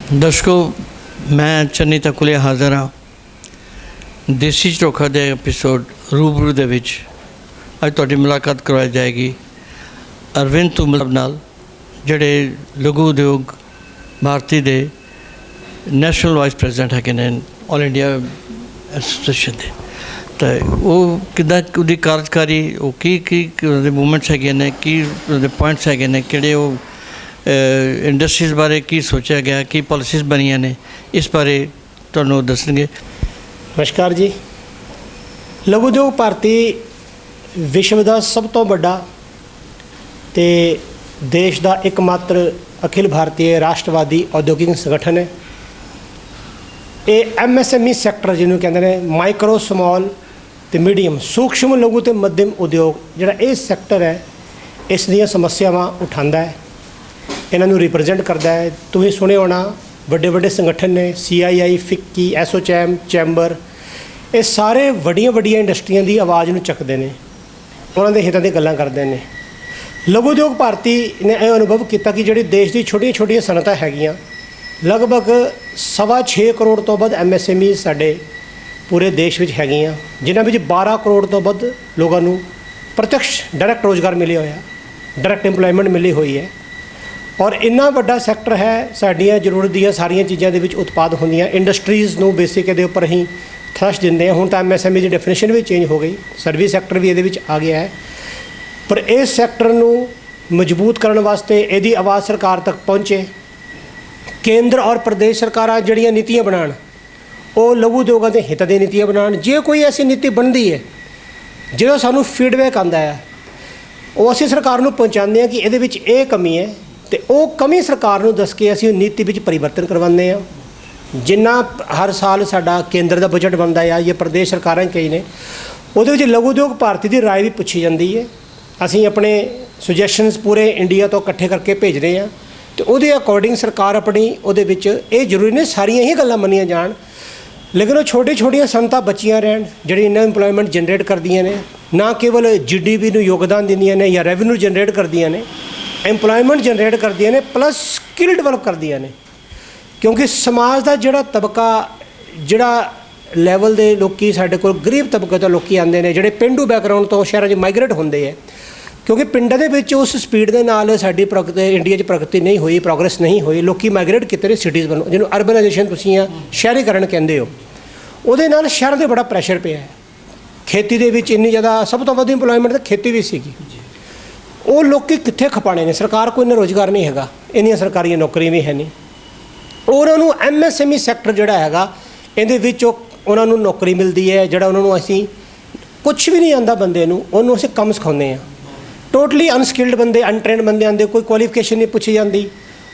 दर्शकों, मैं चन्नी तकुलिया हाज़र हाँ देसी झरोखा के एपीसोड रूबरू दे विच अज तुहाडी मुलाकात करवाई जाएगी अरविंद तुमल नाल, जिहड़े लघु उद्योग भारती दे नैशनल वाइस प्रेजिडेंट है ने ऑल इंडिया एसोसीएशन के। तो वो किदा उहदी कार्यकारी वो की मूवमेंट्स है ने की पॉइंट्स है ने किहड़े वो इंडस्ट्रीज़ बारे की सोचा गया की पॉलिसीज़ बनिया ने इस बारे तुहानूं दसणगे। नमस्कार जी। लघु उद्योग भारती विश्व का सब तो बड़ा तो देश का एकमात्र अखिल भारतीय राष्ट्रवादी औद्योगिक संगठन है। ये MSME सैक्टर जिन्होंने कहते हैं माइक्रो स्मॉल तो मीडियम सूक्ष्म लघु तो मध्यम उद्योग जिहड़ा ये सैक्टर है इस दियां समस्यावां उठांदा है, इन्हों रिप्रजेंट करता है। तुसीं सुने होना बड़े बड़े संगठन ने CII, फिक्की, एसोचैम, चैंबर, ये सारे वड्डियां वड्डियां इंडस्ट्रियां की आवाज़ नूं चकते हैं, उन्होंने दे हितां दी गल्लां करते हैं। लघु उद्योग भारती ने यह अनुभव किया कि जिहड़ी देश की छोटिया छोटिया सनअतां हैगियां लगभग 6.25 करोड़ तो वध MSME साडे पूरे देश में हैगियां, जिन्हां विच 12 करोड़ तो वध लोगों नूं प्रत्यक्ष डायरैक्ट रोज़गार मिले होया, डायरैक्ट इंपलॉयमेंट मिली हुई है। और इन्ना वड्डा सैक्टर है, साडियां जरूरत दी सारियां चीज़ां दे विच उत्पाद होंदियां इंडस्ट्रीज़ नूं बेसिक दे उपर ही थ्रस्ट दिंदे हैं। हुण तां MSME की डेफिनेशन भी चेंज हो गई, सर्विस सैक्टर भी ये आ गया है। पर इस सैक्टर नूं मजबूत करने वास्ते इहदी आवाज़ सरकार तक पहुँचे, केंद्र और प्रदेश सरकारां जिहड़ियां नीतियां बनाण वो लघु उद्योगां दे हित दी नीतियां बनाण। जे कोई ऐसी नीति बनदी है जो सानूं फीडबैक आंदा है वो असीं सरकार नूं पहुँचाने हैं कि इहदे विच ये कमी है, तो वो कमी सरकार नूं दस के असीं नीति विच परिवर्तन करवाने हैं। जिन्ना हर साल साडा केंद्र का बजट बनता है या प्रदेश सरकारां कई ने उहदे विच लघु उद्योग भारती की राय भी पुछी जाती है। असीं अपने सुजैशनस पूरे इंडिया तो इकट्ठे करके भेजते हैं, तो उहदे अकॉर्डिंग सरकार अपनी उहदे विच ये जरूरी नहीं सारियां ही गल्लां मन्नियां जाण, लेकिन वो छोटी छोटियां सनअतां बचियां रहन जिहड़ी इन्ना इंपलॉयमेंट जनरेट करदियां ने, ना केवल GDP नूं योगदान दिंदियां ने या रेवन्यू जनरेट करदियां ने, इंपलॉयमेंट जनरेट करदियां ने प्लस स्किल डेवलप करदियां ने। क्योंकि समाज का जिहड़ा तबका जिहड़ा लैवल के लोग साडे कोल गरीब तबके तो लोग आते हैं जिहड़े पेंडू बैकग्राउंड तो शहरों में माइग्रेट होंदे है, क्योंकि पिंडां दे विच उस स्पीड के नाल साडी प्रगति इंडिया प्रगति नहीं हुई, प्रोग्रेस नहीं हुई। लोग माइग्रेट किते ने सिटीज़ बनो जिन्होंने अर्बनाइजेशन तुसीं शहरीकरण कहंदे हो, उहदे नाल शहर ते बड़ा प्रैशर पिया है। खेती दे विच इन्नी ज़्यादा सब तो वध इंपलॉयमेंट तो खेती भी सीगी, वो लोग कित्थे खपाने ने, सरकार कोई इन्ना रोज़गार नहीं हैगा, इन्नियां सरकारी नौकरियां भी है नहीं। उन्होंने MSME सैक्टर जिहड़ा हैगा इहदे विच उन्हां नूं नौकरी मिलती है, जिहड़ा उन्होंने असीं कुछ भी नहीं आंदा बंदे नूं उन्होंने असीं काम सिखाउने हैं। टोटली अनस्किल्ड बंदे अनट्रेंड बंदे आंदे, कोई क्वालिफिकेशन नहीं पुछी जाती,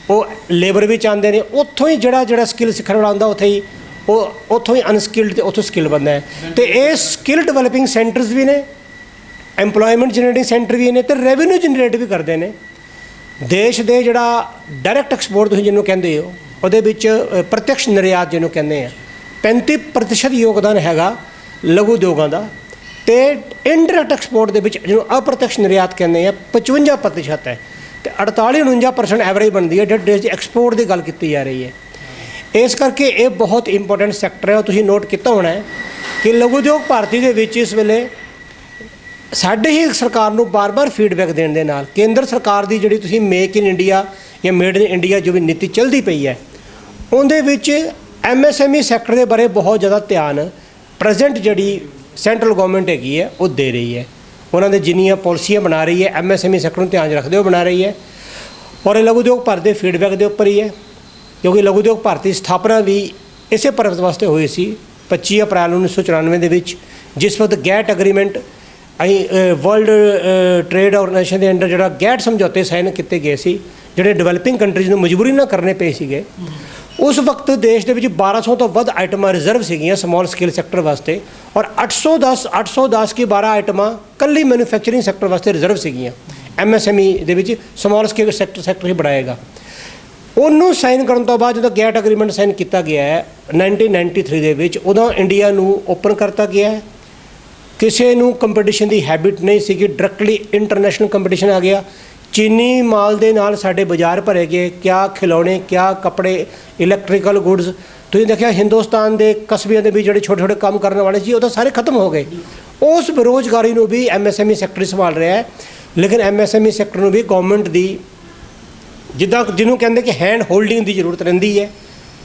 वो लेबर विच आंदे ने, उत्थों ही जिहड़ा स्किल सीखण वाला आंदा उत्थे ही वो उत्थों ही अनस्किल्ड ते उत्थों स्किल बनदा है। तो ये स्किल डेवलपिंग सेंटर्स भी ने, एंपलॉयमेंट जनरेटिंग सेंटर भी ने, तो रेवन्यू जनरेट भी करते हैं। देश के जिहड़ा डायरैक्ट एक्सपोर्ट तुसीं जिन्होंने कहंदे हो उहदे विच प्रत्यक्ष निर्यात जिन्होंने कहंदे हैं 35% योगदान हैगा लघु उद्योगां दा, ते इनडायरैक्ट एक्सपोर्ट दे विच जिन्होंने अप्रत्यक्ष निर्यात कहंदे हैं 55% है, तो 48-49% एवरेज बनती है देश की एक्सपोर्ट की गल की जा रही है। इस करके ये बहुत इंपॉर्टेंट सैक्टर है। तुसीं नोट किया होना है कि लघु उद्योग भारती दे विच इस वेले साडे ही सरकार नूं बार बार फीडबैक देण दे नाल केंद्र सरकार की जिहड़ी तुसीं मेक इन इंडिया या मेड इन इंडिया जो भी नीति चलती पई है उहदे विच MSME सैक्टर के बारे बहुत ज़्यादा ध्यान प्रेजेंट जिहड़ी सेंट्रल गवर्नमेंट हैगी है वो दे रही है। उन्होंने जिन्नियां पॉलिसियां बना रही है MSME सैक्टर नूं ध्यान रखते हुए बना रही है, और लघु उद्योग भारती दे फीडबैक के उपर ही है। क्योंकि लघु उद्योग भारती की स्थापना भी इसे पर्पज वास्ते हुई सी 25 अप्रैल 1994 के विच, जिस वक्त GATT agreement world trade organisation के अंडर जिहड़ा GATT समझौते साइन किए गए सी जिहड़े डेवलपिंग कंट्रीज़ नूं मजबूरी ना करने पे सीगे। उस वक्त देश के 1200 तो वध आइटमां रिजर्व सीगियां स्मॉल स्केल सैक्टर वास्ते, और 810 की 12 आइटमां कल्ली मैन्युफैक्चरिंग सैक्टर वास्ते रिजर्व सीगियां। MSME दे विच स्मॉल स्केल सैक्टर ही बढ़ाएगा। उन्होंने साइन करने तो बाद जो GATT एग्रीमेंट साइन किया गया है 1993 दे विच, उदों इंडिया नूं ओपन करता गया है। किसी नूं कंपीटिशन की हैबिट नहीं सी, डायरैक्टली इंटरनेशनल कंपीटिशन आ गया। चीनी माल ਦੇ ਨਾਲ ਸਾਡੇ ਬਾਜ਼ਾਰ ਭਰੇ ਗਏ। क्या खिलौने, क्या कपड़े, इलैक्ट्रिकल गुड्स। ਤੁਸੀਂ ਦੇਖਿਆ ਹਿੰਦੁਸਤਾਨ ਦੇ ਕਸਬਿਆਂ ਦੇ ਵੀ ਜਿਹੜੇ ਛੋਟੇ ਛੋਟੇ ਕੰਮ ਕਰਨ ਵਾਲੇ ਸੀ ਉਹ ਤਾਂ ਸਾਰੇ ਖਤਮ ਹੋ ਗਏ। ਉਸ ਬੇਰੁਜ਼ਗਾਰੀ ਨੂੰ ਵੀ ਐਮਐਸਐਮਈ ਸੈਕਟਰ ਸੰਭਾਲ ਰਿਹਾ ਹੈ। ਲੇਕਿਨ ਐਮਐਸਐਮਈ ਸੈਕਟਰ ਨੂੰ ਵੀ ਗਵਰਨਮੈਂਟ ਦੀ ਜਿੱਦਾਂ ਜਿਹਨੂੰ ਕਹਿੰਦੇ ਕਿ ਹੈਂਡ ਹੋਲਡਿੰਗ ਦੀ ਜ਼ਰੂਰਤ ਰਹਿੰਦੀ ਹੈ।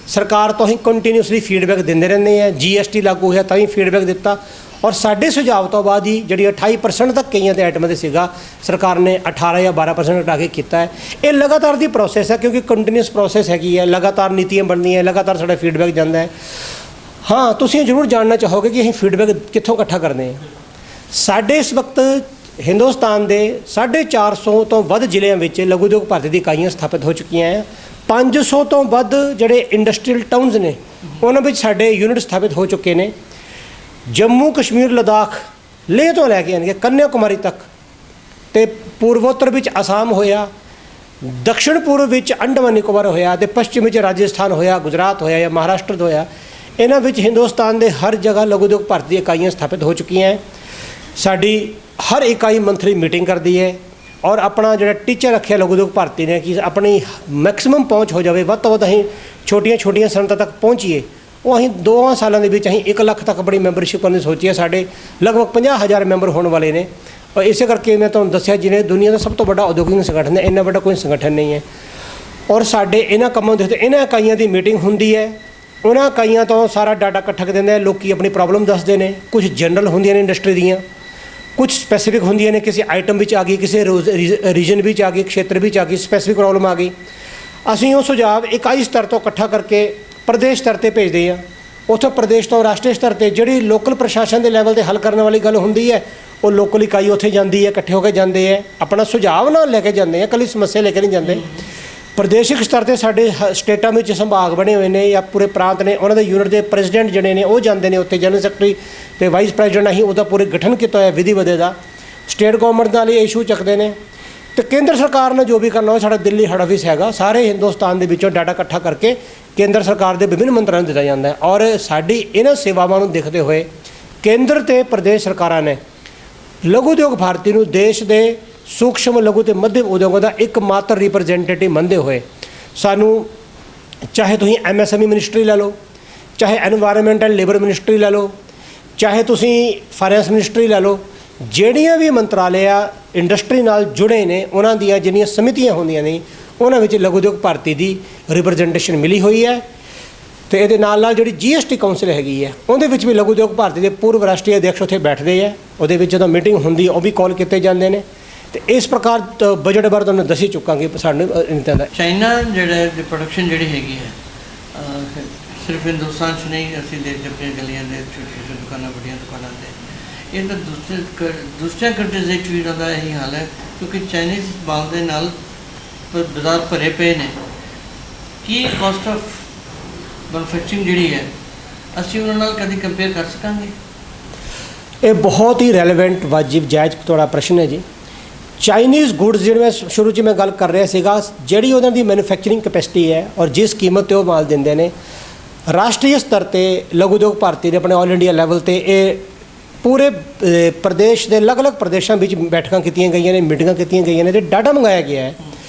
ਸਰਕਾਰ ਤੋਂ ਹੀ ਕੰਟੀਨਿਊਸਲੀ ਫੀਡਬੈਕ ਦਿੰਦੇ ਰਹਿੰਦੇ ਆ। ਜੀਐਸਟੀ ਲਾਗੂ ਹੋਇਆ ਤਾਂ ਹੀ ਫੀਡਬੈਕ ਦਿੱਤਾ ਔਰ ਸਾਡੇ ਸੁਝਾਅ ਤੋਂ ਬਾਅਦ ਹੀ ਜਿਹੜੀ 28% ਤੱਕ ਕਈਆਂ ਦੇ ਆਈਟਮਾਂ 'ਤੇ ਸੀਗਾ ਸਰਕਾਰ ਨੇ 18 ਜਾਂ 12% ਘਟਾ ਕੇ ਕੀਤਾ ਹੈ। ਇਹ ਲਗਾਤਾਰ ਦੀ ਪ੍ਰੋਸੈਸ ਹੈ ਕਿਉਂਕਿ ਕੰਟੀਨਿਊਸ ਪ੍ਰੋਸੈਸ ਹੈਗੀ ਹੈ। ਲਗਾਤਾਰ ਨੀਤੀਆਂ ਬਣਦੀਆਂ, ਲਗਾਤਾਰ ਸਾਡਾ ਫੀਡਬੈਕ ਜਾਂਦਾ ਹੈ। ਹਾਂ, ਤੁਸੀਂ ਜ਼ਰੂਰ ਜਾਣਨਾ ਚਾਹੋਗੇ ਕਿ ਅਸੀਂ ਫੀਡਬੈਕ ਕਿੱਥੋਂ ਇਕੱਠਾ ਕਰਦੇ ਹਾਂ। ਸਾਡੇ ਇਸ ਵਕਤ ਹਿੰਦੁਸਤਾਨ ਦੇ 450 ਤੋਂ ਵੱਧ ਜ਼ਿਲ੍ਹਿਆਂ ਵਿੱਚ ਲਘੂ ਉਦਯੋਗ ਭਾਰਤੀ ਦੀ ਇਕਾਈਆਂ ਸਥਾਪਿਤ ਹੋ ਚੁੱਕੀਆਂ ਹੈ। 500 ਤੋਂ ਵੱਧ ਜਿਹੜੇ ਇੰਡਸਟਰੀਅਲ ਟਾਊਨਸ ਨੇ ਉਹਨਾਂ ਵਿੱਚ ਸਾਡੇ ਯੂਨਿਟ ਸਥਾਪਿਤ ਹੋ ਚੁੱਕੇ ਨੇ। ਜੰਮੂ ਕਸ਼ਮੀਰ, ਲਦਾਖ, ਲੇਹ ਤੋਂ ਲੈ ਕੇ ਆਣਗੇ ਕੰਨਿਆ ਕੁਮਾਰੀ ਤੱਕ ਅਤੇ ਪੂਰਵੋਤਰ ਵਿੱਚ ਅਸਾਮ ਹੋਇਆ, ਦਕਸ਼ਣ ਪੂਰਬ ਵਿੱਚ ਅੰਡਮਾਨ ਨਿਕੋਬਾਰ ਹੋਇਆ ਅਤੇ ਪੱਛਮ ਵਿੱਚ ਰਾਜਸਥਾਨ ਹੋਇਆ, ਗੁਜਰਾਤ ਹੋਇਆ ਜਾਂ ਮਹਾਰਾਸ਼ਟਰ ਹੋਇਆ। ਇਹਨਾਂ ਵਿੱਚ ਹਿੰਦੁਸਤਾਨ ਦੇ ਹਰ ਜਗ੍ਹਾ ਲਘੂ ਉਦਯੋਗ ਭਾਰਤੀ ਦੀਆਂ ਇਕਾਈਆਂ ਸਥਾਪਿਤ ਹੋ ਚੁੱਕੀਆਂ ਹੈ। ਸਾਡੀ ਹਰ ਇਕਾਈ ਮੰਥਲੀ ਮੀਟਿੰਗ ਕਰਦੀ ਹੈ ਔਰ ਆਪਣਾ ਜਿਹੜਾ ਟੀਚਰ ਰੱਖਿਆ ਲਘੂ ਉਦਯੋਗ ਭਾਰਤੀ ਨੇ ਕਿ ਆਪਣੀ ਮੈਕਸਿਮਮ ਪਹੁੰਚ ਹੋ ਜਾਵੇ, ਵੱਧ ਤੋਂ ਵੱਧ ਅਸੀਂ ਛੋਟੀਆਂ ਸਨਅਤਾਂ ਤੱਕ ਪਹੁੰਚੀਏ। ਉਹ ਅਸੀਂ 2 ਸਾਲਾਂ ਦੇ ਵਿੱਚ ਅਸੀਂ 1 ਲੱਖ ਤੱਕ ਬੜੀ ਮੈਂਬਰਸ਼ਿਪ ਕਰਨ ਦੀ ਸੋਚੀ ਹੈ। ਸਾਡੇ ਲਗਭਗ 50,000 ਮੈਂਬਰ ਹੋਣ ਵਾਲੇ ਨੇ ਔਰ ਇਸੇ ਕਰਕੇ ਮੈਂ ਤੁਹਾਨੂੰ ਦੱਸਿਆ ਜਿਵੇਂ ਦੁਨੀਆ ਦਾ ਸਭ ਤੋਂ ਵੱਡਾ ਉਦਯੋਗਿਕ ਸੰਗਠਨ ਹੈ, ਇੰਨਾ ਵੱਡਾ ਕੋਈ ਸੰਗਠਨ ਨਹੀਂ ਹੈ। ਔਰ ਸਾਡੇ ਇਹਨਾਂ ਕੰਮਾਂ ਦੇ ਉੱਤੇ ਇਹਨਾਂ ਇਕਾਈਆਂ ਦੀ ਮੀਟਿੰਗ ਹੁੰਦੀ ਹੈ। ਉਹਨਾਂ ਇਕਾਈਆਂ ਤੋਂ ਸਾਰਾ ਡਾਟਾ ਇਕੱਠਾ ਕਰ ਦਿੰਦੇ ਆ। ਲੋਕ ਆਪਣੀ ਪ੍ਰੋਬਲਮ ਦੱਸਦੇ ਨੇ। ਕੁਝ ਜਨਰਲ ਹੁੰਦੀਆਂ ਨੇ ਇੰਡਸਟਰੀ ਦੀਆਂ, ਕੁਝ ਸਪੈਸੀਫਿਕ ਹੁੰਦੀਆਂ ਨੇ, ਕਿਸੇ ਆਈਟਮ ਵਿੱਚ ਆ ਗਈ, ਕਿਸੇ ਰੀਜਨ ਵਿੱਚ ਆ ਗਈ, ਖੇਤਰ ਵਿੱਚ ਆ ਗਈ, ਸਪੈਸੀਫਿਕ ਪ੍ਰੋਬਲਮ ਆ ਗਈ। ਅਸੀਂ ਉਹ ਸੁਝਾਅ ਇਕਾਈ ਸਤਰ ਤੋਂ ਇਕੱਠਾ ਕਰਕੇ ਪ੍ਰਦੇਸ਼ ਸਤਰ 'ਤੇ ਭੇਜਦੇ ਹਾਂ। ਉੱਥੋਂ ਪ੍ਰਦੇਸ਼ ਤੋਂ ਰਾਸ਼ਟਰੀ ਸਤਰ 'ਤੇ ਜਿਹੜੀ ਲੋਕਲ ਪ੍ਰਸ਼ਾਸਨ ਦੇ ਲੈਵਲ 'ਤੇ ਹੱਲ ਕਰਨ ਵਾਲੀ ਗੱਲ ਹੁੰਦੀ ਹੈ ਉਹ ਲੋਕਲ ਇਕਾਈ ਉੱਥੇ ਜਾਂਦੀ ਹੈ, ਇਕੱਠੇ ਹੋ ਕੇ ਜਾਂਦੇ ਹੈ, ਆਪਣਾ ਸੁਝਾਅ ਨਾਲ ਲੈ ਕੇ ਜਾਂਦੇ ਆ, ਇਕੱਲੀ ਸਮੱਸਿਆ ਲੈ ਕੇ ਨਹੀਂ ਜਾਂਦੇ। ਪ੍ਰਦੇਸ਼ਿਕ ਸਤਰ 'ਤੇ ਸਾਡੇ ਸਟੇਟਾਂ ਵਿੱਚ ਸੰਭਾਗ ਬਣੇ ਹੋਏ ਨੇ ਜਾਂ ਪੂਰੇ ਪ੍ਰਾਂਤ ਨੇ, ਉਹਨਾਂ ਦੇ ਯੂਨਿਟ ਦੇ ਪ੍ਰੈਜ਼ੀਡੈਂਟ ਜਿਹੜੇ ਨੇ ਉਹ ਜਾਂਦੇ ਨੇ ਉੱਥੇ, ਜਨਰਲ ਸੈਕਟਰੀ ਅਤੇ ਵਾਈਸ ਪ੍ਰੈਜ਼ੀਡੈਂਟ। ਅਸੀਂ ਉਹਦਾ ਪੂਰੇ ਗਠਨ ਕੀਤਾ ਹੋਇਆ ਵਿਧੀ ਵਦੇ ਦਾ। ਸਟੇਟ ਗੌਰਮੈਂਟ ਨਾਲ ਇਹ ਇਸ਼ੂ ਚੱਕਦੇ ਨੇ ਅਤੇ ਕੇਂਦਰ ਸਰਕਾਰ ਨੇ ਜੋ ਵੀ ਕਰਨਾ ਉਹ ਸਾਡਾ ਦਿੱਲੀ ਹੈਡ ਆਫਿਸ ਹੈਗਾ। ਸਾਰੇ ਹਿੰਦੁਸਤਾਨ ਦੇ ਵਿੱਚੋਂ ਡਾਟਾ ਇਕੱਠਾ ਕਰਕੇ ਕੇਂਦਰ ਸਰਕਾਰ ਦੇ ਵਿਭਿੰਨ ਮੰਤਰਾਂ ਨੂੰ ਦਿੱਤਾ ਜਾਂਦਾ ਹੈ। ਔਰ ਸਾਡੀ ਇਹਨਾਂ ਸੇਵਾਵਾਂ ਨੂੰ ਦੇਖਦੇ ਹੋਏ ਕੇਂਦਰ ਅਤੇ ਪ੍ਰਦੇਸ਼ ਸਰਕਾਰਾਂ ਨੇ ਲਘੂ ਉਦਯੋਗ ਭਾਰਤੀ ਨੂੰ ਦੇਸ਼ ਦੇ ਸੂਖਸ਼ਮ, ਲਘੂ ਅਤੇ ਮੱਧਮ ਉਦਯੋਗਾਂ ਦਾ ਇੱਕਮਾਤਰ ਰਿਪਰੈਜ਼ੈਂਟੇਟਿਵ ਮੰਨਦੇ ਹੋਏ ਸਾਨੂੰ, ਚਾਹੇ ਤੁਸੀਂ ਐਮਐਸਐਮਈ ਮਿਨਿਸਟਰੀ ਲੈ ਲਓ, ਚਾਹੇ ਐਨਵਾਇਰਨਮੈਂਟ ਐਂਡ ਲੇਬਰ ਮਿਨਿਸਟਰੀ ਲੈ ਲਓ, ਚਾਹੇ ਤੁਸੀਂ ਫਾਈਨੈਂਸ ਮਿਨਿਸਟਰੀ ਲੈ ਲਓ, ਜਿਹੜੀਆਂ ਵੀ ਮੰਤਰਾਲਿਆ ਇੰਡਸਟਰੀ ਨਾਲ ਜੁੜੇ ਨੇ ਉਹਨਾਂ ਦੀਆਂ ਜਿੰਨੀਆਂ ਸਮਿਤੀਆਂ ਹੁੰਦੀਆਂ ਨੇ ਉਹਨਾਂ ਵਿੱਚ ਲਘੂ ਉਦਯੋਗ ਭਾਰਤੀ ਦੀ ਰਿਪਰੈਜ਼ੈਂਟੇਸ਼ਨ ਮਿਲੀ ਹੋਈ ਹੈ। ਅਤੇ ਇਹਦੇ ਨਾਲ ਜਿਹੜੀ ਜੀਐਸਟੀ ਕਾਊਂਸਲ ਹੈਗੀ ਹੈ ਉਹਦੇ ਵਿੱਚ ਵੀ ਲਘੂ ਉਦਯੋਗ ਭਾਰਤੀ ਦੇ ਪੂਰਵ ਰਾਸ਼ਟਰੀ ਅਧਿਕਸ਼ ਉੱਥੇ ਬੈਠਦੇ ਹੈ। ਉਹਦੇ ਵਿੱਚ ਜਦੋਂ ਮੀਟਿੰਗ ਹੁੰਦੀ ਉਹ ਵੀ ਕਾਲ ਕੀਤੇ ਜਾਂਦੇ ਨੇ। ਅਤੇ ਇਸ ਪ੍ਰਕਾਰ ਬਜਟ ਬਾਰੇ ਤੁਹਾਨੂੰ ਦੱਸੀ ਚੁੱਕਾਂਗੇ ਸਾਨੂੰ ਇੰਤਾਂ ਦਾ। ਚਾਈਨਾ ਜਿਹੜਾ ਦੀ ਪ੍ਰੋਡਕਸ਼ਨ ਜਿਹੜੀ ਹੈਗੀ ਹੈ ਸਿਰਫ ਹਿੰਦੁਸਤਾਨ 'ਚ ਨਹੀਂ, ਅਸੀਂ ਦੇਸ਼ ਦੇ ਆਪਣੀਆਂ ਗਲੀਆਂ ਦੇ ਛੋਟੀਆਂ ਦੁਕਾਨਾਂ, ਵੱਡੀਆਂ ਦੁਕਾਨਾਂ 'ਤੇ, ਇਹ ਤਾਂ ਦੂਸਰੀਆਂ ਕੰਟਰੀਜ਼ ਵਿੱਚ ਵੀ ਇਹਨਾਂ ਦਾ ਇਹੀ ਹਾਲ ਹੈ ਕਿਉਂਕਿ ਚਾਈਨੀਜ਼ ਮਾਲ ਦੇ ਨਾਲ ਬਾਜ਼ਾਰ ਭਰੇ ਪਏ ਨੇ। ਕੀ ਕਾਸਟ ਆਫ ਮੈਨੂਫੈਕਚਰਿੰਗ ਜਿਹੜੀ ਹੈ ਅਸੀਂ ਉਹਨਾਂ ਨਾਲ ਕਦੀ ਕੰਪੇਅਰ ਕਰ ਸਕਾਂਗੇ? ਇਹ ਬਹੁਤ ਹੀ ਰੈਲੇਵੈਂਟ, ਵਾਜਿਬ, ਜਾਇਜ਼ ਤੁਹਾਡਾ ਪ੍ਰਸ਼ਨ ਹੈ ਜੀ। ਚਾਈਨੀਜ਼ ਗੁੱਡਸ ਜਿਹੜੇ ਮੈਂ ਸ਼ੁਰੂ 'ਚ ਮੈਂ ਗੱਲ ਕਰ ਰਿਹਾ ਸੀਗਾ, ਜਿਹੜੀ ਉਹਨਾਂ ਦੀ ਮੈਨੂਫੈਕਚਰਿੰਗ ਕੈਪੈਸਿਟੀ ਹੈ ਔਰ ਜਿਸ ਕੀਮਤ 'ਤੇ ਉਹ ਮਾਲ ਦਿੰਦੇ ਨੇ, ਰਾਸ਼ਟਰੀ ਸਤਰ 'ਤੇ ਲਘੂ ਉਦਯੋਗ ਭਾਰਤੀ ਨੇ ਆਪਣੇ ਆਲ ਇੰਡੀਆ ਲੈਵਲ 'ਤੇ ਇਹ ਪੂਰੇ ਪ੍ਰਦੇਸ਼ ਦੇ ਅਲੱਗ-ਅਲੱਗ ਪ੍ਰਦੇਸ਼ਾਂ ਵਿੱਚ ਬੈਠਕਾਂ ਕੀਤੀਆਂ ਗਈਆਂ ਨੇ, ਮੀਟਿੰਗਾਂ ਕੀਤੀਆਂ ਗਈਆਂ ਨੇ ਅਤੇ ਡਾਟਾ ਮੰਗਾਇਆ ਗਿਆ ਹੈ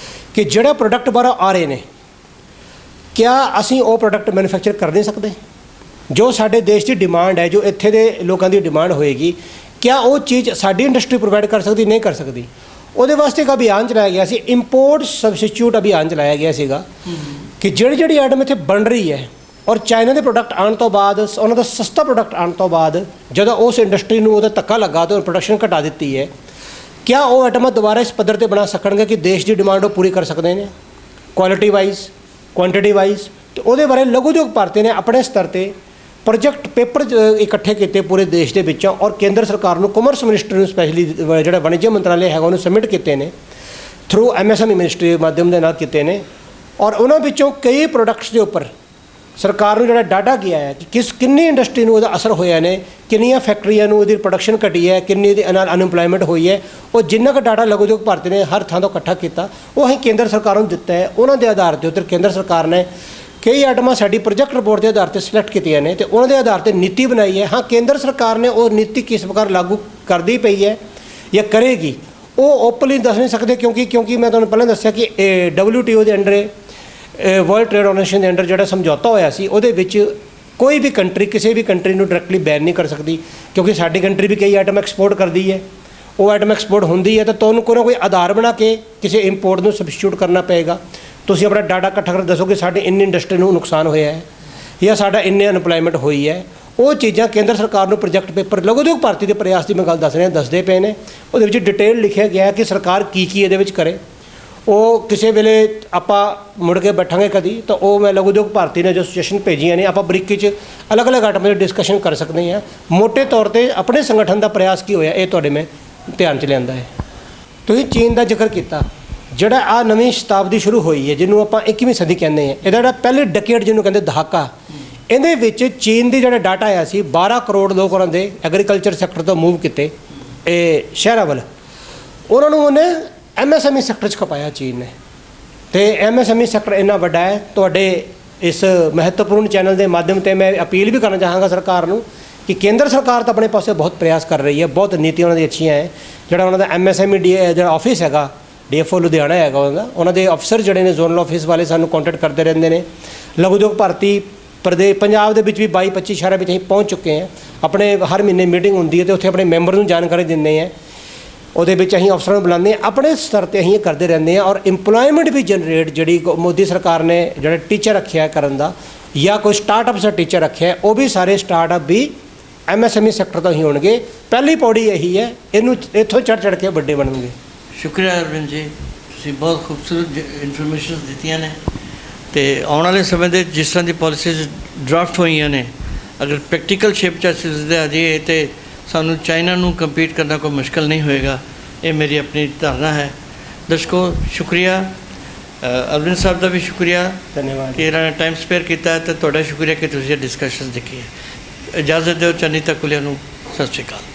ਕਿ ਜਿਹੜਾ ਪ੍ਰੋਡਕਟ ਬਾਹਰੋਂ ਆ ਰਹੇ ਨੇ ਕਿਆ ਅਸੀਂ ਉਹ ਪ੍ਰੋਡਕਟ ਮੈਨੂਫੈਕਚਰ ਕਰ ਨਹੀਂ ਸਕਦੇ? ਜੋ ਸਾਡੇ ਦੇਸ਼ ਦੀ ਡਿਮਾਂਡ ਹੈ, ਜੋ ਇੱਥੇ ਦੇ ਲੋਕਾਂ ਦੀ ਡਿਮਾਂਡ ਹੋਏਗੀ, ਕਿਆ ਉਹ ਚੀਜ਼ ਸਾਡੀ ਇੰਡਸਟਰੀ ਪ੍ਰੋਵਾਈਡ ਕਰ ਸਕਦੀ, ਨਹੀਂ ਕਰ ਸਕਦੀ? ਉਹਦੇ ਵਾਸਤੇ ਇੱਕ ਅਭਿਆਨ ਚਲਾਇਆ ਗਿਆ ਸੀ, ਇੰਪੋਰਟ ਸਬਸਟੀਚਿਊਟ ਅਭਿਆਨ ਚਲਾਇਆ ਗਿਆ ਸੀਗਾ ਕਿ ਜਿਹੜੀ ਆਈਟਮ ਇੱਥੇ ਬਣ ਰਹੀ ਹੈ ਔਰ ਚਾਈਨਾ ਦੇ ਪ੍ਰੋਡਕਟ ਆਉਣ ਤੋਂ ਬਾਅਦ, ਉਹਨਾਂ ਦਾ ਸਸਤਾ ਪ੍ਰੋਡਕਟ ਆਉਣ ਤੋਂ ਬਾਅਦ ਜਦੋਂ ਉਸ ਇੰਡਸਟਰੀ ਨੂੰ ਉਹਦਾ ਧੱਕਾ ਲੱਗਾ ਅਤੇ ਪ੍ਰੋਡਕਸ਼ਨ ਘਟਾ ਦਿੱਤੀ ਹੈ, ਕਿਆ ਉਹ ਆਈਟਮਾਂ ਦੁਬਾਰਾ ਇਸ ਪੱਧਰ 'ਤੇ ਬਣਾ ਸਕਣਗੇ ਕਿ ਦੇਸ਼ ਦੀ ਡਿਮਾਂਡ ਉਹ ਪੂਰੀ ਕਰ ਸਕਦੇ ਨੇ ਕੁਆਲਿਟੀ ਵਾਈਜ਼, ਕੁਆਂਟਿਟੀ ਵਾਈਜ਼? ਅਤੇ ਉਹਦੇ ਬਾਰੇ ਲਘੂ ਉਦਯੋਗ ਭਾਰਤੀ ਨੇ ਆਪਣੇ ਸਤਰ 'ਤੇ ਪ੍ਰੋਜੈਕਟ ਪੇਪਰ ਇਕੱਠੇ ਕੀਤੇ ਪੂਰੇ ਦੇਸ਼ ਦੇ ਵਿੱਚੋਂ ਔਰ ਕੇਂਦਰ ਸਰਕਾਰ ਨੂੰ, ਕਮਰਸ ਮਿਨਿਸਟਰੀ ਨੂੰ ਸਪੈਸ਼ਲੀ ਜਿਹੜਾ ਵਣਜ ਮੰਤਰਾਲੇ ਹੈਗਾ ਉਹਨੂੰ ਸਬਮਿਟ ਕੀਤੇ ਨੇ, ਥਰੂ ਐਮਐਸਐਮਈ ਮਿਨਿਸਟਰੀ ਦੇ ਮਾਧਿਅਮ ਦੇ ਨਾਲ ਕੀਤੇ ਨੇ। ਔਰ ਉਹਨਾਂ ਵਿੱਚੋਂ ਕਈ ਪ੍ਰੋਡਕਟਸ ਦੇ ਉੱਪਰ ਸਰਕਾਰ ਨੂੰ ਜਿਹੜਾ ਡਾਟਾ ਗਿਆ ਹੈ ਕਿ ਕਿੰਨੀ ਇੰਡਸਟਰੀ ਨੂੰ ਉਹਦਾ ਅਸਰ ਹੋਇਆ ਨੇ, ਕਿੰਨੀਆਂ ਫੈਕਟਰੀਆਂ ਨੂੰ ਉਹਦੀ ਪ੍ਰੋਡਕਸ਼ਨ ਘਟੀ ਹੈ, ਕਿੰਨੀ ਇਹਦੇ ਨਾਲ ਅਨਇੰਪਲੋਇਮੈਂਟ ਹੋਈ ਹੈ, ਉਹ ਜਿੰਨਾ ਕੁ ਡਾਟਾ ਲਘੂ ਉਦਯੋਗ ਭਾਰਤੀ ਨੇ ਹਰ ਥਾਂ ਤੋਂ ਇਕੱਠਾ ਕੀਤਾ ਉਹ ਅਸੀਂ ਕੇਂਦਰ ਸਰਕਾਰ ਨੂੰ ਦਿੱਤਾ ਹੈ। ਉਹਨਾਂ ਦੇ ਆਧਾਰ ਦੇ ਉੱਤੇ ਕੇਂਦਰ ਸਰਕਾਰ ਨੇ ਕਈ ਆਈਟਮਾਂ ਸਾਡੀ ਪ੍ਰੋਜੈਕਟ ਰਿਪੋਰਟ ਦੇ ਆਧਾਰ 'ਤੇ ਸਿਲੈਕਟ ਕੀਤੀਆਂ ਨੇ ਅਤੇ ਉਹਨਾਂ ਦੇ ਆਧਾਰ 'ਤੇ ਨੀਤੀ ਬਣਾਈ ਹੈ। ਹਾਂ, ਕੇਂਦਰ ਸਰਕਾਰ ਨੇ ਉਹ ਨੀਤੀ ਕਿਸ ਪ੍ਰਕਾਰ ਲਾਗੂ ਕਰਦੀ ਪਈ ਹੈ ਜਾਂ ਕਰੇਗੀ ਉਹ ਓਪਨਲੀ ਦੱਸ ਨਹੀਂ ਸਕਦੇ ਕਿਉਂਕਿ ਮੈਂ ਤੁਹਾਨੂੰ ਪਹਿਲਾਂ ਦੱਸਿਆ ਕਿ WTO ਦੇ ਅੰਡਰ ਵਰਲਡ ਟ੍ਰੇਡ ਆਰਗੇਨਾਈਜੇਸ਼ਨ ਦੇ ਅੰਡਰ ਜਿਹੜਾ ਸਮਝੌਤਾ ਹੋਇਆ ਸੀ ਉਹਦੇ ਵਿੱਚ ਕੋਈ ਵੀ ਕੰਟਰੀ ਕਿਸੇ ਵੀ ਕੰਟਰੀ ਨੂੰ ਡਾਇਰੈਕਟਲੀ ਬੈਨ ਨਹੀਂ ਕਰ ਸਕਦੀ, ਕਿਉਂਕਿ ਸਾਡੀ ਕੰਟਰੀ ਵੀ ਕਈ ਆਈਟਮ ਐਕਸਪੋਰਟ ਕਰਦੀ ਹੈ। ਉਹ ਆਈਟਮ ਐਕਸਪੋਰਟ ਹੁੰਦੀ ਹੈ ਤਾਂ ਤੁਹਾਨੂੰ ਕੋਈ ਨਾ ਕੋਈ ਆਧਾਰ ਬਣਾ ਕੇ ਕਿਸੇ ਇੰਪੋਰਟ ਨੂੰ ਸਬਸਟੀਟਿਊਟ ਕਰਨਾ ਪਏਗਾ। ਤੁਸੀਂ ਆਪਣਾ ਡਾਟਾ ਇਕੱਠਾ ਕਰਕੇ ਦੱਸੋ ਕਿ ਸਾਡੇ ਇੰਨੀ ਇੰਡਸਟਰੀ ਨੂੰ ਨੁਕਸਾਨ ਹੋਇਆ ਹੈ ਜਾਂ ਸਾਡਾ ਇੰਨੇ ਅਨਪਲਾਈਮੈਂਟ ਹੋਈ ਹੈ। ਉਹ ਚੀਜ਼ਾਂ ਕੇਂਦਰ ਸਰਕਾਰ ਨੂੰ ਪ੍ਰੋਜੈਕਟ ਪੇਪਰ ਲਘੂ ਉਦਯੋਗ ਭਾਰਤੀ ਦੇ ਪ੍ਰਯਾਸ ਦੀ ਮੈਂ ਗੱਲ ਦੱਸ ਰਿਹਾ ਦੱਸਦੇ ਪਏ ਨੇ। ਉਹਦੇ ਵਿੱਚ ਡਿਟੇਲ ਲਿਖਿਆ ਗਿਆ ਕਿ ਸਰਕਾਰ ਕੀ ਇਹਦੇ ਵਿੱਚ ਕਰੇ। ਉਹ ਕਿਸੇ ਵੇਲੇ ਆਪਾਂ ਮੁੜ ਕੇ ਬੈਠਾਂਗੇ ਕਦੀ ਤਾਂ ਉਹ ਮੈਂ ਲਘੂ ਉਦਯੋਗ ਭਾਰਤੀ ਨੇ ਜੋ ਸੁਜੈਸ਼ਨ ਭੇਜੀਆਂ ਨੇ ਆਪਾਂ ਬਰੀਕੀ 'ਚ ਅਲੱਗ-ਅਲੱਗ ਆਈਟਮ 'ਤੇ ਡਿਸਕਸ਼ਨ ਕਰ ਸਕਦੇ ਹਾਂ। ਮੋਟੇ ਤੌਰ 'ਤੇ ਆਪਣੇ ਸੰਗਠਨ ਦਾ ਪ੍ਰਯਾਸ ਕੀ ਹੋਇਆ ਇਹ ਤੁਹਾਡੇ ਮੈਂ ਧਿਆਨ 'ਚ ਲਿਆਂਦਾ ਹੈ। ਤੁਸੀਂ ਚੀਨ ਦਾ ਜ਼ਿਕਰ ਕੀਤਾ, ਜਿਹੜਾ ਆ ਨਵੀਂ ਸ਼ਤਾਬਦੀ ਸ਼ੁਰੂ ਹੋਈ ਹੈ ਜਿਹਨੂੰ ਆਪਾਂ 21ਵੀਂ ਸਦੀ ਕਹਿੰਦੇ ਹਾਂ, ਇਹਦਾ ਜਿਹੜਾ ਪਹਿਲੇ ਡੈਕੇਡ ਜਿਹਨੂੰ ਕਹਿੰਦੇ ਦਹਾਕਾ, ਇਹਦੇ ਵਿੱਚ ਚੀਨ ਦੀ ਜਿਹੜਾ ਡਾਟਾ ਆਇਆ ਸੀ 12 ਕਰੋੜ ਲੋਕ ਉਹਨਾਂ ਦੇ ਐਗਰੀਕਲਚਰ ਸੈਕਟਰ ਤੋਂ ਮੂਵ ਕੀਤੇ ਇਹ ਸ਼ਹਿਰਾਂ ਵੱਲ। ਉਹਨਾਂ ਨੂੰ ਉਹਨੇ MSME ਸੈਕਟਰ 'ਚ ਖਪਾਇਆ ਚੀਨ ਨੇ। ਅਤੇ MSME ਸੈਕਟਰ ਇੰਨਾ ਵੱਡਾ ਹੈ। ਤੁਹਾਡੇ ਇਸ ਮਹੱਤਵਪੂਰਨ ਚੈਨਲ ਦੇ ਮਾਧਿਅਮ 'ਤੇ ਮੈਂ ਅਪੀਲ ਵੀ ਕਰਨਾ ਚਾਹਾਂਗਾ ਸਰਕਾਰ ਨੂੰ ਕਿ ਕੇਂਦਰ ਸਰਕਾਰ ਤਾਂ ਆਪਣੇ ਪਾਸੇ ਬਹੁਤ ਪ੍ਰਯਾਸ ਕਰ ਰਹੀ ਹੈ, ਬਹੁਤ ਨੀਤੀਆਂ ਉਹਨਾਂ ਦੀਆਂ ਅੱਛੀਆਂ ਹੈ। ਜਿਹੜਾ ਉਹਨਾਂ ਦਾ MSME ਜਿਹੜਾ ਆਫਿਸ ਹੈਗਾ DFO ਲੁਧਿਆਣਾ ਹੈਗਾ ਉਹਨਾਂ ਦੇ ਅਫਸਰ ਜਿਹੜੇ ਨੇ ਜ਼ੋਨਲ ਆਫਿਸ ਵਾਲੇ ਸਾਨੂੰ ਕੰਟੈਕਟ ਕਰਦੇ ਰਹਿੰਦੇ ਨੇ। ਲਘੂ ਉਦਯੋਗ ਭਾਰਤੀ ਪੰਜਾਬ ਦੇ ਵਿੱਚ ਵੀ 22-25 ਸ਼ਹਿਰਾਂ ਵਿੱਚ ਅਸੀਂ ਪਹੁੰਚ ਚੁੱਕੇ ਹਾਂ। ਆਪਣੇ ਹਰ ਮਹੀਨੇ ਮੀਟਿੰਗ ਹੁੰਦੀ ਹੈ ਅਤੇ ਉੱਥੇ ਆਪਣੇ ਮੈਂਬਰ ਨੂੰ ਜਾਣਕਾਰੀ ਦਿੰਦੇ ਹਾਂ। ਉਹਦੇ ਵਿੱਚ ਅਸੀਂ ਅਫਸਰਾਂ ਨੂੰ ਬੁਲਾਉਂਦੇ ਹਾਂ, ਆਪਣੇ ਸਤਰ 'ਤੇ ਅਸੀਂ ਇਹ ਕਰਦੇ ਰਹਿੰਦੇ ਹਾਂ। ਔਰ ਇੰਪਲੋਇਮੈਂਟ ਵੀ ਜਨਰੇਟ ਜਿਹੜੀ ਮੋਦੀ ਸਰਕਾਰ ਨੇ ਜਿਹੜਾ ਟੀਚਰ ਰੱਖਿਆ ਕਰਨ ਦਾ ਜਾਂ ਕੋਈ ਸਟਾਰਟਅਪਸ ਦਾ ਟੀਚਰ ਰੱਖਿਆ, ਉਹ ਵੀ ਸਾਰੇ ਸਟਾਰਟਅਪ ਵੀ MSME ਸੈਕਟਰ ਤੋਂ ਹੀ ਹੋਣਗੇ। ਪਹਿਲੀ ਪੌੜੀ ਇਹੀ ਹੈ, ਇਹਨੂੰ ਇੱਥੋਂ ਚੜ੍ਹ ਕੇ ਵੱਡੇ ਬਣਨਗੇ। ਸ਼ੁਕਰੀਆ ਅਰਵਿੰਦ ਜੀ, ਤੁਸੀਂ ਬਹੁਤ ਖੂਬਸੂਰਤ ਇਨਫੋਰਮੇਸ਼ਨ ਦਿੱਤੀਆਂ ਨੇ। ਅਤੇ ਆਉਣ ਵਾਲੇ ਸਮੇਂ ਦੇ ਜਿਸ ਤਰ੍ਹਾਂ ਦੀ ਪਾਲਿਸੀਜ਼ ਡਰਾਫਟ ਹੋਈਆਂ ਨੇ, ਅਗਰ ਪ੍ਰੈਕਟੀਕਲ ਸ਼ੇਪ 'ਚ ਅਸੀਂ ਉਸਦੇ ਆ ਜਾਈਏ ਤਾਂ ਸਾਨੂੰ ਚਾਈਨਾ ਨੂੰ ਕੰਪੀਟ ਕਰਨਾ ਕੋਈ ਮੁਸ਼ਕਿਲ ਨਹੀਂ ਹੋਏਗਾ। ਇਹ ਮੇਰੀ ਆਪਣੀ ਧਾਰਨਾ ਹੈ। ਦਰਸ਼ਕੋ, ਸ਼ੁਕਰੀਆ ਅਰਵਿੰਦ ਸਾਹਿਬ ਦਾ ਵੀ ਸ਼ੁਕਰੀਆ, ਧੰਨਵਾਦ ਕਿ ਇਹਨਾਂ ਨੇ ਟਾਈਮ ਸਪੇਅਰ ਕੀਤਾ, ਅਤੇ ਤੁਹਾਡਾ ਸ਼ੁਕਰੀਆ ਕਿ ਤੁਸੀਂ ਇਹ ਡਿਸਕਸ਼ਨ ਦੇਖੀ ਹੈ। ਇਜਾਜ਼ਤ ਦਿਓ ਚੰਨੀ ਤੱਕ ਨੂੰ। ਸਤਿ ਸ਼੍ਰੀ ਅਕਾਲ।